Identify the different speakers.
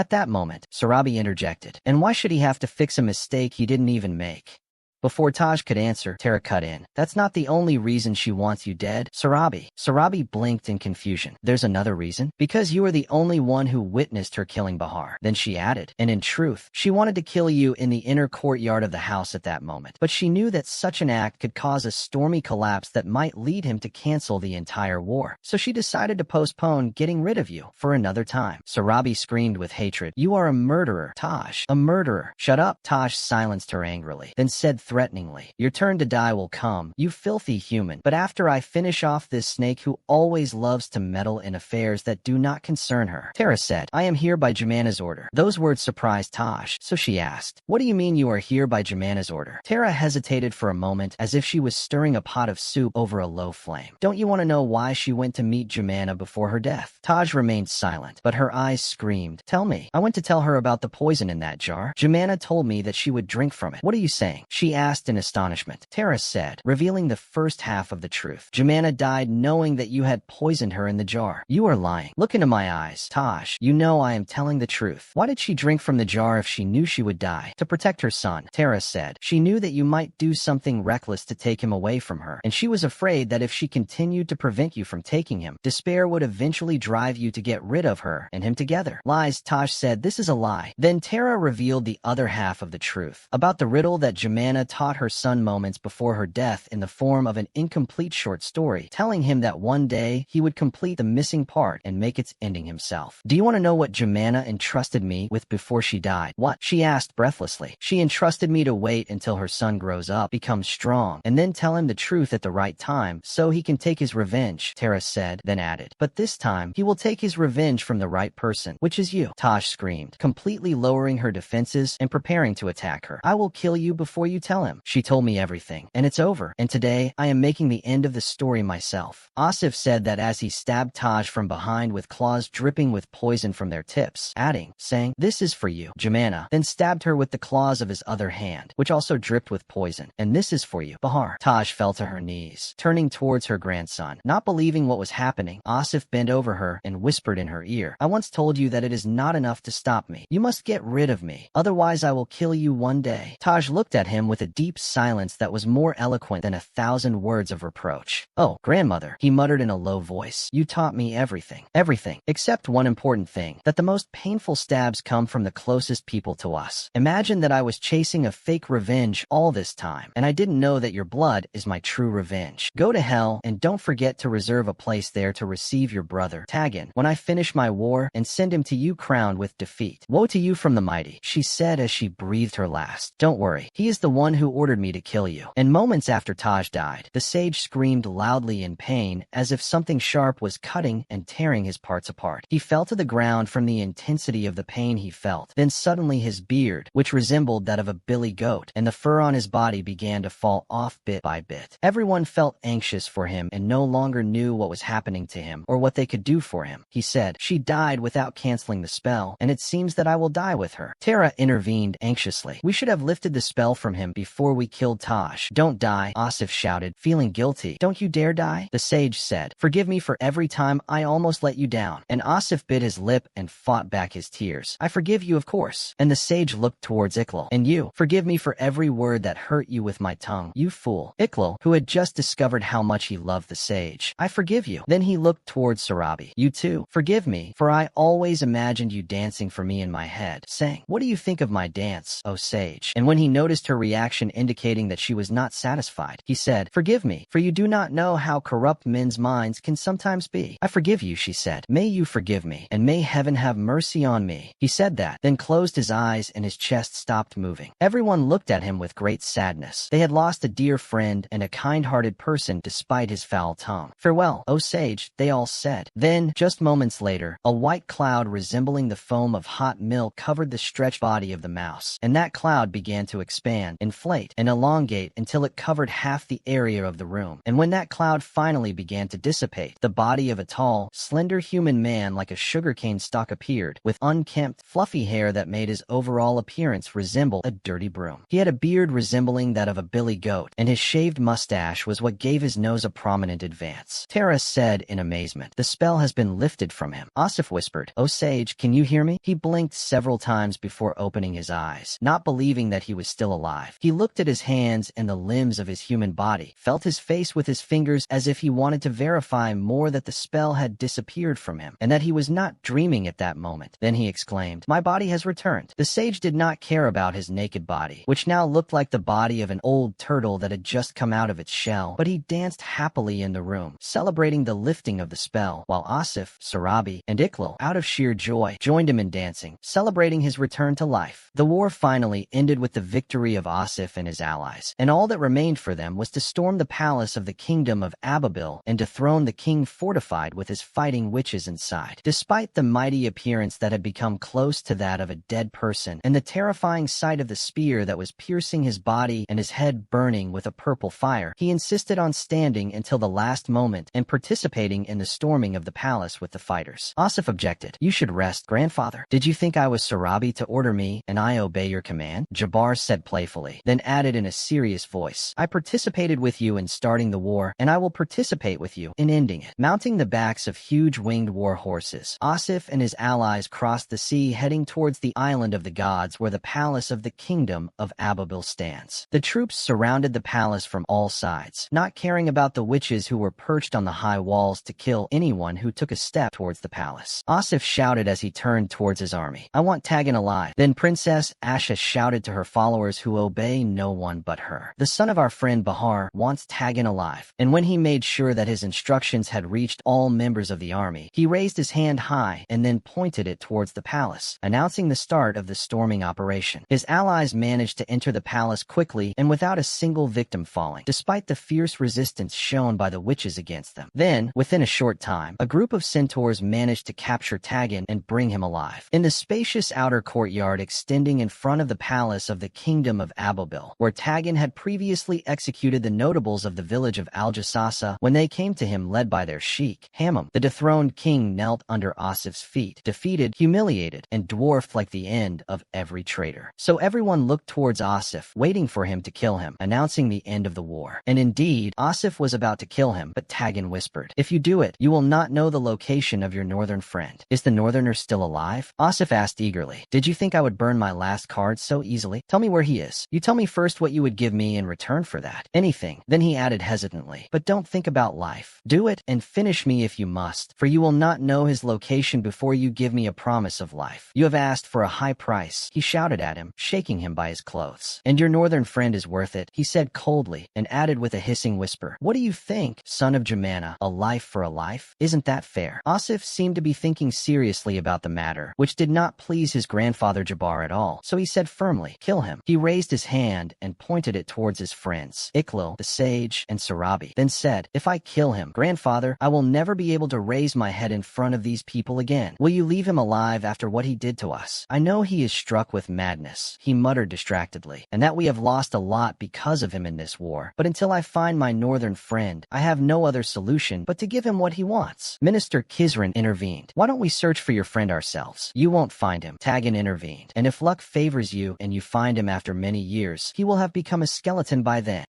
Speaker 1: At that moment, Sarabi interjected. And why should he have to fix a mistake he didn't even make? Before Taj could answer, Tara cut in. That's not the only reason she wants you dead, Sarabi. Sarabi blinked in confusion. There's another reason? Because you are the only one who witnessed her killing Bahar. Then she added, and in truth, she wanted to kill you in the inner courtyard of the house at that moment. But she knew that such an act could cause a stormy collapse that might lead him to cancel the entire war. So she decided to postpone getting rid of you for another time. Sarabi screamed with hatred. You are a murderer, Taj. A murderer. Shut up. Taj silenced her angrily, then said threateningly, your turn to die will come, you filthy human. But after I finish off this snake who always loves to meddle in affairs that do not concern her. Tara said, I am here by Jemana's order. Those words surprised Taj, so she asked, what do you mean you are here by Jemana's order? Tara hesitated for a moment as if she was stirring a pot of soup over a low flame. Don't you want to know why she went to meet Jemana before her death? Taj remained silent, but her eyes screamed, tell me. I went to tell her about the poison in that jar. Jemana told me that she would drink from it. What are you saying? She asked in astonishment. Tara said, revealing the first half of the truth. Jemana died knowing that you had poisoned her in the jar. You are lying. Look into my eyes. Taj, you know I am telling the truth. Why did she drink from the jar if she knew she would die? To protect her son, Tara said. She knew that you might do something reckless to take him away from her, and she was afraid that if she continued to prevent you from taking him, despair would eventually drive you to get rid of her and him together. Lies, Taj said. This is a lie. Then Tara revealed the other half of the truth, about the riddle that Jemana taught her son moments before her death in the form of an incomplete short story, telling him that one day he would complete the missing part and make its ending himself. Do you want to know what Jemana entrusted me with before she died? What? She asked breathlessly. She entrusted me to wait until her son grows up, becomes strong, and then tell him the truth at the right time so he can take his revenge, Tara said, then added. But this time, he will take his revenge from the right person, which is you. Taj screamed, completely lowering her defenses and preparing to attack her. I will kill you before you tell him. She told me everything, and it's over. And today, I am making the end of the story myself. Asif said that as he stabbed Taj from behind with claws dripping with poison from their tips, adding, saying, this is for you. Jemana then stabbed her with the claws of his other hand, which also dripped with poison. And this is for you, Bahar. Taj fell to her knees, turning towards her grandson. Not believing what was happening, Asif bent over her and whispered in her ear, I once told you that it is not enough to stop me. You must get rid of me. Otherwise, I will kill you one day. Taj looked at him with a deep silence that was more eloquent than 1,000 words of reproach. Oh, grandmother, he muttered in a low voice. You taught me everything. Everything. Except one important thing, that the most painful stabs come from the closest people to us. Imagine that I was chasing a fake revenge all this time, and I didn't know that your blood is my true revenge. Go to hell, and don't forget to reserve a place there to receive your brother, Tagan, when I finish my war and send him to you crowned with defeat. Woe to you from the mighty, she said as she breathed her last. Don't worry, he is the one who ordered me to kill you. And moments after Taj died, the sage screamed loudly in pain as if something sharp was cutting and tearing his parts apart. He fell to the ground from the intensity of the pain he felt. Then suddenly his beard, which resembled that of a billy goat, and the fur on his body began to fall off bit by bit. Everyone felt anxious for him and no longer knew what was happening to him or what they could do for him. He said, she died without canceling the spell, and it seems that I will die with her. Tara intervened anxiously. We should have lifted the spell from him before we killed Taj. Don't die, Asif shouted, feeling guilty. Don't you dare die? The sage said, forgive me for every time I almost let you down. And Asif bit his lip and fought back his tears. I forgive you, of course. And the sage looked towards Iqlal. And you, forgive me for every word that hurt you with my tongue, you fool. Iqlal, who had just discovered how much he loved the sage. I forgive you. Then he looked towards Sarabi. You too, forgive me, for I always imagined you dancing for me in my head, saying, what do you think of my dance, O sage? And when he noticed her reaction indicating that she was not satisfied, he said, forgive me, for you do not know how corrupt men's minds can sometimes be. I forgive you, she said. May you forgive me, and may heaven have mercy on me. He said that, then closed his eyes and his chest stopped moving. Everyone looked at him with great sadness. They had lost a dear friend and a kind-hearted person despite his foul tongue. Farewell, O sage, they all said. Then, just moments later, a white cloud resembling the foam of hot milk covered the stretched body of the mouse, and that cloud began to expand and inflate and elongate until it covered half the area of the room. And when that cloud finally began to dissipate, the body of a tall, slender human man like a sugarcane stalk appeared, with unkempt, fluffy hair that made his overall appearance resemble a dirty broom. He had a beard resembling that of a billy goat, and his shaved mustache was what gave his nose a prominent advance. Tara said in amazement, "The spell has been lifted from him." Asif whispered, "Oh sage, can you hear me?" He blinked several times before opening his eyes, not believing that he was still alive. He looked at his hands and the limbs of his human body, felt his face with his fingers as if he wanted to verify more that the spell had disappeared from him, and that he was not dreaming at that moment. Then he exclaimed, "My body has returned." The sage did not care about his naked body, which now looked like the body of an old turtle that had just come out of its shell, but he danced happily in the room, celebrating the lifting of the spell, while Asif, Sarabi, and Iqlal, out of sheer joy, joined him in dancing, celebrating his return to life. The war finally ended with the victory of Asif and his allies, and all that remained for them was to storm the palace of the kingdom of Ababiil and dethrone the king fortified with his fighting witches inside. Despite the mighty appearance that had become close to that of a dead person, and the terrifying sight of the spear that was piercing his body and his head burning with a purple fire, he insisted on standing until the last moment and participating in the storming of the palace with the fighters. Asif objected, "You should rest, grandfather. Did you think I was Sarabi to order me, and I obey your command?" Jabbar said playfully, then added in a serious voice, "I participated with you in starting the war, and I will participate with you in ending it." Mounting the backs of huge winged war horses, Asif and his allies crossed the sea, heading towards the island of the gods where the palace of the kingdom of Ababiil stands. The troops surrounded the palace from all sides, not caring about the witches who were perched on the high walls to kill anyone who took a step towards the palace. Asif shouted as he turned towards his army, "I want Tagan alive." Then Princess Asha shouted to her followers who obey no one but her, "The son of our friend Bahar wants Tagan alive." And when he made sure that his instructions had reached all members of the army, he raised his hand high and then pointed it towards the palace, announcing the start of the storming operation. His allies managed to enter the palace quickly and without a single victim falling, despite the fierce resistance shown by the witches against them. Then, within a short time, a group of centaurs managed to capture Tagan and bring him alive. In the spacious outer courtyard extending in front of the palace of the kingdom of Ababiil, where Tagan had previously executed the notables of the village of Al-Jassasa when they came to him led by their sheik, Hammam, the dethroned king knelt under Asif's feet, defeated, humiliated, and dwarfed like the end of every traitor. So everyone looked towards Asif, waiting for him to kill him, announcing the end of the war. And indeed, Asif was about to kill him, but Tagan whispered, "If you do it, you will not know the location of your northern friend." "Is the northerner still alive?" Asif asked eagerly. "Did you think I would burn my last card so easily? Tell me where he is. You tell me first what you would give me in return for that." "Anything." Then he added hesitantly, "But don't think about life. Do it and finish me if you must, for you will not know his location before you give me a promise of life. You have asked for a high price." He shouted at him, shaking him by his clothes. "And your northern friend is worth it," he said coldly, and added with a hissing whisper, "What do you think, son of Jemana? A life for a life? Isn't that fair?" Asif seemed to be thinking seriously about the matter, which did not please his grandfather Jabbar at all, so he said firmly, "Kill him." He raised his hand and pointed it towards his friends, Iqlal, the sage, and Sarabi, then said, "If I kill him, grandfather, I will never be able to raise my head in front of these people again. Will you leave him alive after what he did to us? I know he is struck with madness," he muttered distractedly, "and that we have lost a lot because of him in this war. But until I find my northern friend, I have no other solution but to give him what he wants." Minister Kizran intervened. "Why don't we search for your friend ourselves?" "You won't find him," Tagan intervened, "and if luck favors you and you find him after many years, he will have become a skeleton by then."